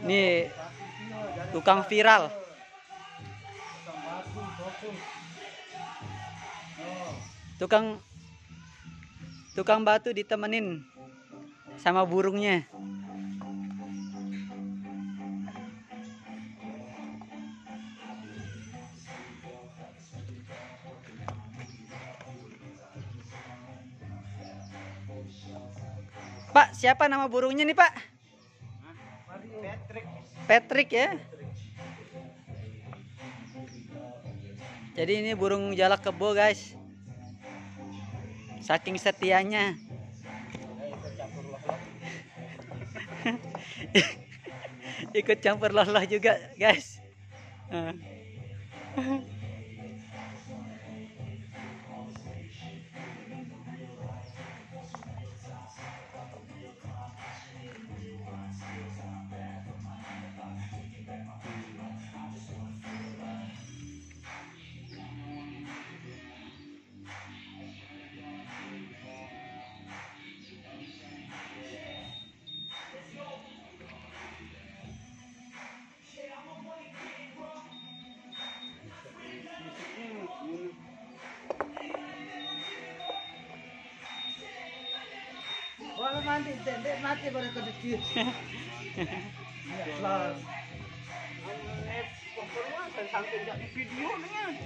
Nih tukang viral. Tukang batu ditemenin sama burungnya. Pak, siapa nama burungnya nih, Pak? Patrick ya. Jadi ini burung jalak kebo, guys. Saking setianya. Ikut campur loh juga, guys. Wala mandi, mati pada kedekir. Kelas. Pokoknya sampai jadi video nih.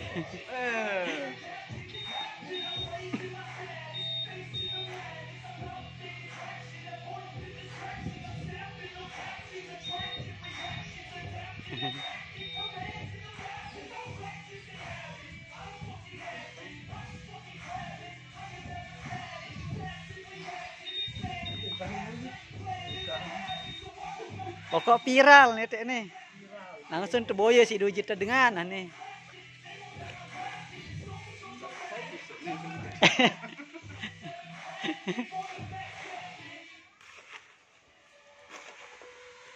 Pokok viral nih nih. Langsung terboyo si Dujit dengan nih.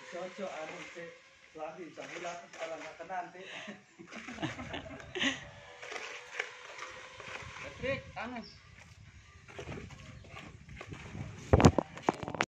Cocok anu teh lagi sambil kalau nggak kena nanti. Patrick, aneh.